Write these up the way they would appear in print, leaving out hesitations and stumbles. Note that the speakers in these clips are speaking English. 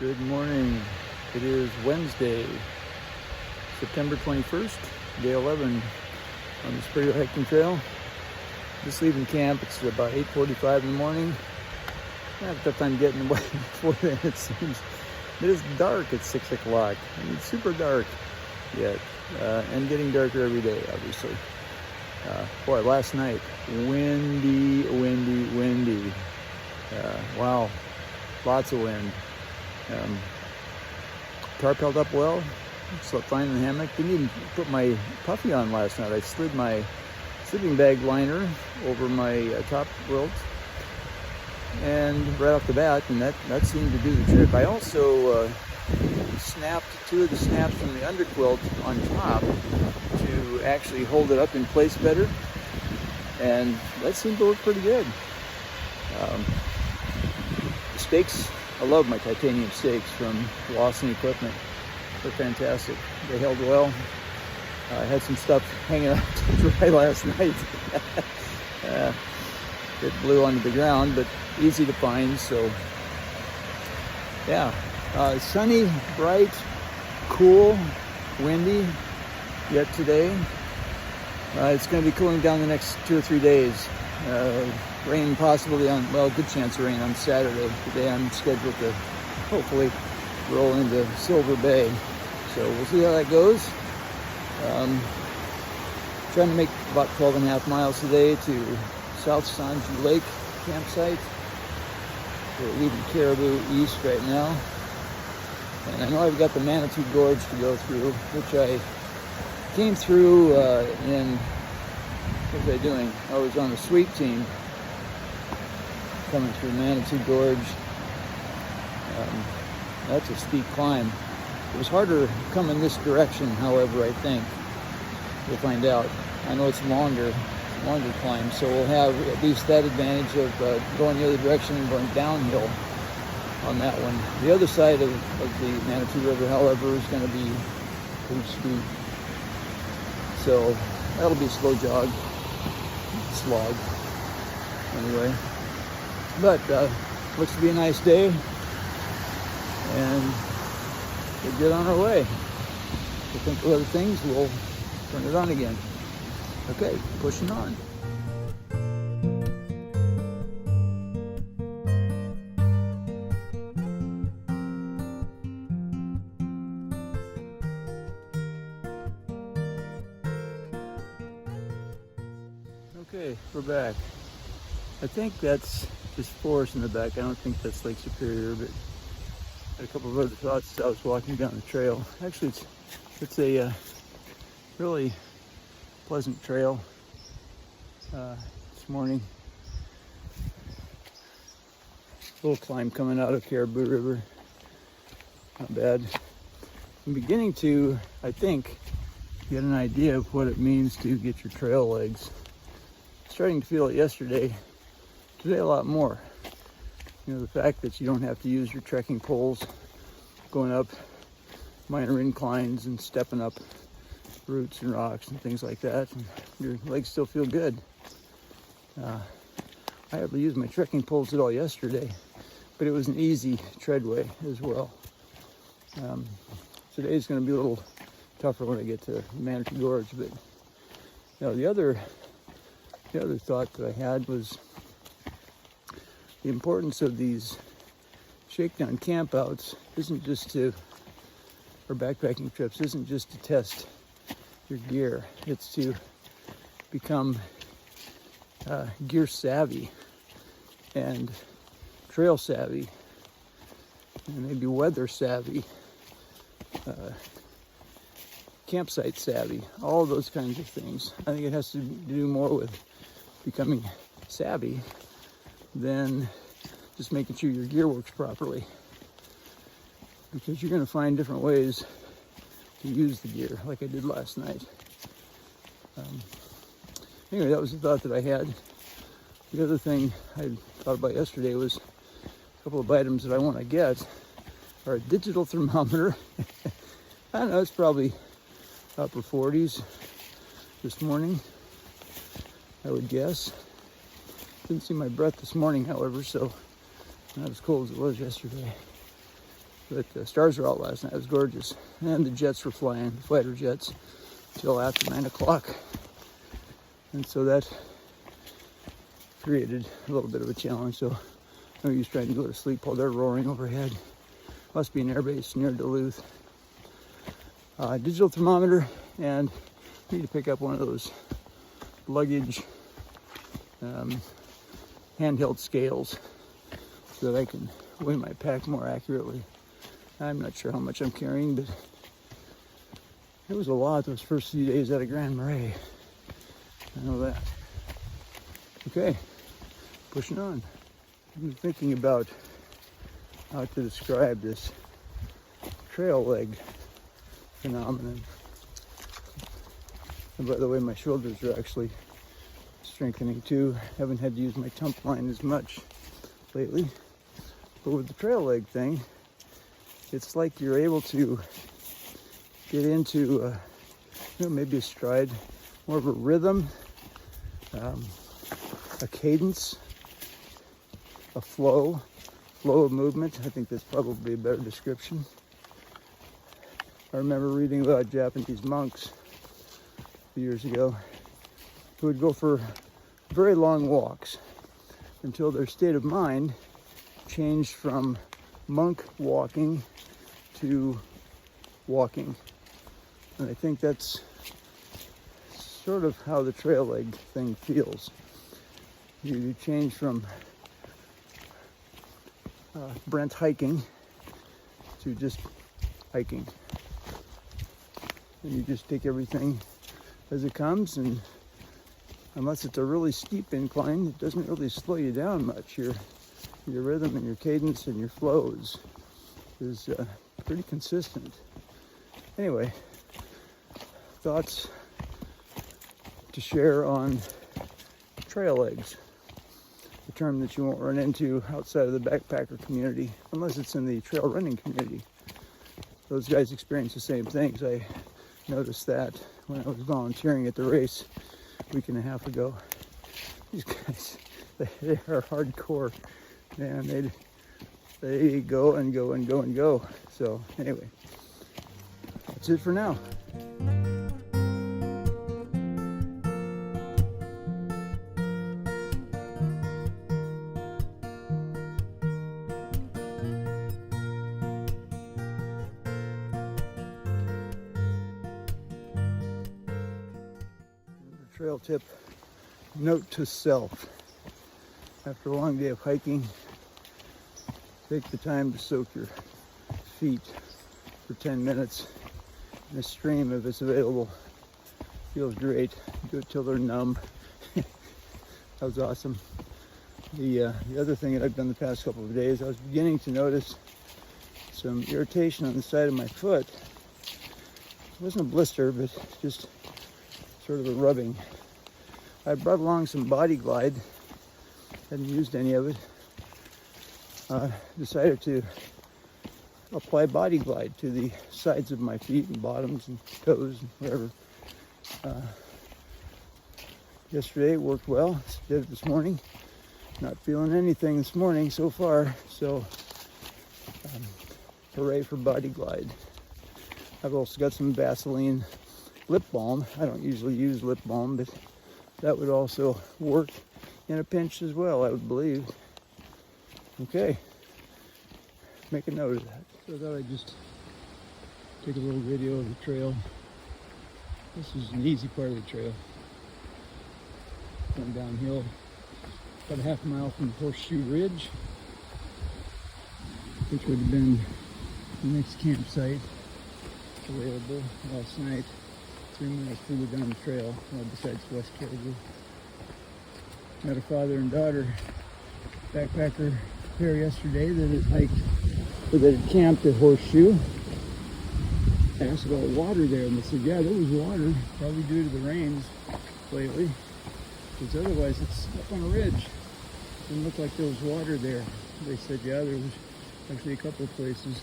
Good morning. It is Wednesday, September 21st, day 11 on this Caribou hiking trail. Just leaving camp. It's about 8:45 in the morning. I have a tough time getting away before then, it seems. It is dark at 6 o'clock. I mean, it's super dark yet, and getting darker every day, obviously. Boy, last night, windy. Wow, lots of wind. Tarp held up well. Slept fine in the hammock. Didn't even put my puffy on last night. I slid my sleeping bag liner over my top quilt, and right off the bat, and that seemed to do the trick. I also snapped two of the snaps from the underquilt on top to actually hold it up in place better, and that seemed to work pretty good. The stakes, I love my titanium stakes from Lawson Equipment. They're fantastic. They held well. I had some stuff hanging out to dry last night. It blew onto the ground, but easy to find. So, yeah, sunny, bright, cool, windy yet today. It's going to be cooling down the next 2 or 3 days. Rain possibly on, well, good chance of rain on Saturday. Today I'm scheduled to hopefully roll into Silver Bay. So we'll see how that goes. Trying to make about 12.5 miles today to South Sonju Lake campsite. We're leaving Caribou east right now. And I know I've got the Manitou Gorge to go through, which I came through in, what was I doing? I was on the sweep team coming through Manitou Gorge. That's a steep climb. It was harder coming this direction, however, I think. We'll find out. I know it's longer climb, so we'll have at least that advantage of going the other direction and going downhill on that one. The other side of the Manitou River, however, is going to be pretty steep. So that'll be a slow jog, slog, anyway. But looks to be a nice day, and we'll get on our way. If we think of other things, we'll turn it on again. Okay, pushing on. Okay, we're back. I think that's just forest in the back. I don't think that's Lake Superior, but I had a couple of other thoughts as I was walking down the trail. Actually, it's a really pleasant trail this morning. Little climb coming out of Caribou River. Not bad. I'm beginning to, I think, get an idea of what it means to get your trail legs. Starting to feel it yesterday. Today a lot more. You know, the fact that you don't have to use your trekking poles going up minor inclines and stepping up roots and rocks and things like that, and your legs still feel good. I hardly used my trekking poles at all yesterday, but it was an easy treadway as well. Today's going to be a little tougher when I get to Manitou Gorge, but you know, the other thought that I had was the importance of these shakedown campouts or backpacking trips isn't just to test your gear. It's to become gear savvy and trail savvy and maybe weather savvy, campsite savvy, all those kinds of things. I think it has to do more with becoming savvy than just making sure your gear works properly, because you're going to find different ways to use the gear, like I did last night. Anyway, that was the thought that I had. The other thing I thought about yesterday was a couple of items that I want to get are a digital thermometer. I don't know, it's probably upper 40s this morning, I would guess. Didn't see my breath this morning, however, so not as cold as it was yesterday. But the stars were out last night. It was gorgeous. And the jets were flying, the fighter jets, till after 9 o'clock. And so that created a little bit of a challenge. So I was trying to go to sleep while they're roaring overhead. Must be an airbase near Duluth. Digital thermometer, and I need to pick up one of those luggage handheld scales so that I can weigh my pack more accurately. I'm not sure how much I'm carrying, but it was a lot those first few days out of Grand Marais. I know that. Okay, pushing on. I've been thinking about how to describe this trail leg phenomenon. And by the way, my shoulders are actually strengthening too. Haven't had to use my tump line as much lately. But with the trail leg thing, it's like you're able to get into maybe a stride, more of a rhythm, a cadence, a flow of movement. I think that's probably a better description. I remember reading about Japanese monks a few years ago who would go for very long walks until their state of mind changed from monk walking to walking. And I think that's sort of how the trail leg thing feels. You change from Brent hiking to just hiking. And you just take everything as it comes, and unless it's a really steep incline, it doesn't really slow you down much. Your rhythm and your cadence and your flows is pretty consistent. Anyway, thoughts to share on trail legs, a term that you won't run into outside of the backpacker community, unless it's in the trail running community. Those guys experience the same things. I noticed that when I was volunteering at the race a week and a half ago. These guys, they are hardcore, man. They go and go and go and go. So anyway, that's it for now. Trail tip, note to self. After a long day of hiking, take the time to soak your feet for 10 minutes in a stream if it's available. Feels great. Do it till they're numb. That was awesome. The other thing that I've done the past couple of days, I was beginning to notice some irritation on the side of my foot. It wasn't a blister, but just sort of a rubbing. I brought along some Body Glide, hadn't used any of it. Decided to apply Body Glide to the sides of my feet and bottoms and toes and wherever. Yesterday it worked well, did it this morning. Not feeling anything this morning so far, so hooray for Body Glide. I've also got some Vaseline lip balm. I don't usually use lip balm, but that would also work in a pinch as well, I would believe. Okay, make a note of that. So I thought I'd just take a little video of the trail. This is an easy part of the trail. Going downhill about a half mile from Horseshoe Ridge, which would have been the next campsite available last night. 3 miles further down the trail, besides West Caribou. Met a father and daughter backpacker pair yesterday that had camped at Horseshoe. I asked about water there, and they said, yeah, there was water, probably due to the rains lately, because otherwise it's up on a ridge. Didn't look like there was water there. They said, yeah, there was actually a couple of places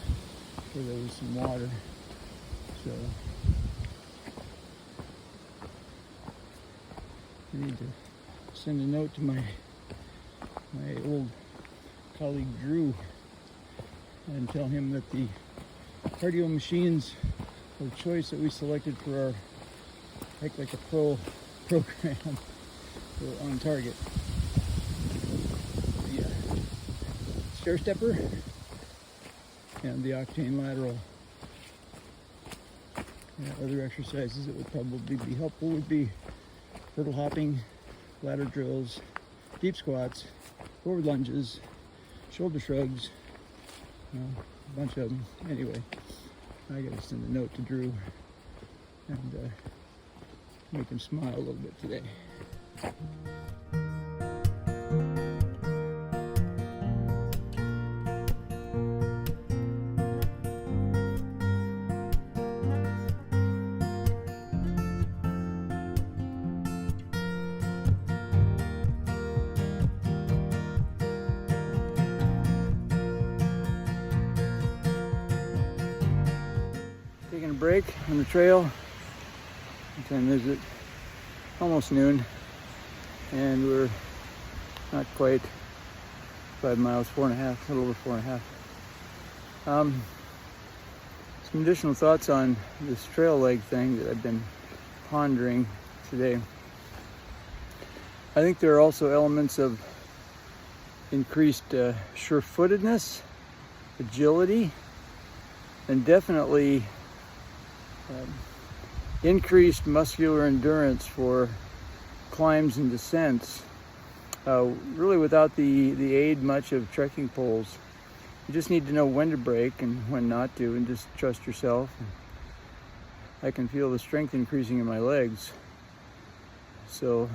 where there was some water. So I need to send a note to my old colleague Drew. and tell him that the cardio machines of choice that we selected for our Hike Like a Pro program were on target. The stair stepper and the octane lateral. Other exercises that would probably be helpful would be hurdle hopping, ladder drills, deep squats, forward lunges, shoulder shrugs, a bunch of them. Anyway, I gotta send a note to Drew and make him smile a little bit today. Taking a break on the trail. What time is it? Almost noon, and we're not quite 5 miles, 4.5, a little over 4.5. Some additional thoughts on this trail leg thing that I've been pondering today. I think there are also elements of increased sure-footedness, agility, and definitely increased muscular endurance for climbs and descents, really without the aid much of trekking poles. You just need to know when to brake and when not to, and just trust yourself. I can feel the strength increasing in my legs. So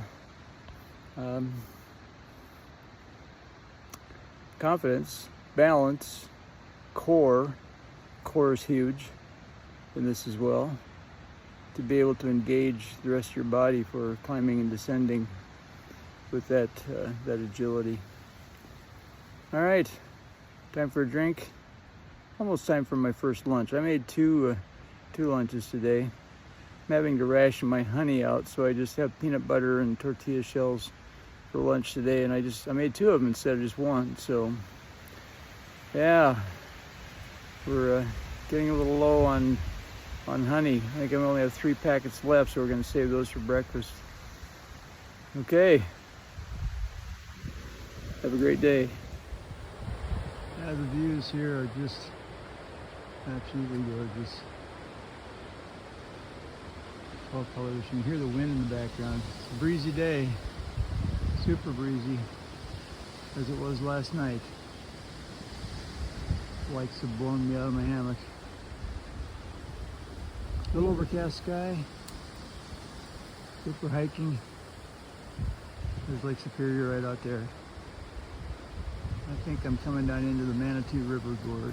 confidence, balance, core is huge in this as well, to be able to engage the rest of your body for climbing and descending with that agility. All right, time for a drink. Almost time for my first lunch. I made two lunches today. I'm having to ration my honey out, so I just have peanut butter and tortilla shells for lunch today, and I made 2 of them instead of just 1. So yeah, we're getting a little low on honey. I think I only have 3 packets left, so we're going to save those for breakfast. Okay. Have a great day. Yeah, the views here are just absolutely gorgeous. All colors. You can hear the wind in the background. It's a breezy day. Super breezy, as it was last night. Lights have blown me out of my hammock. Little overcast sky, super hiking. There's Lake Superior right out there. I think I'm coming down into the Manitou River Gorge.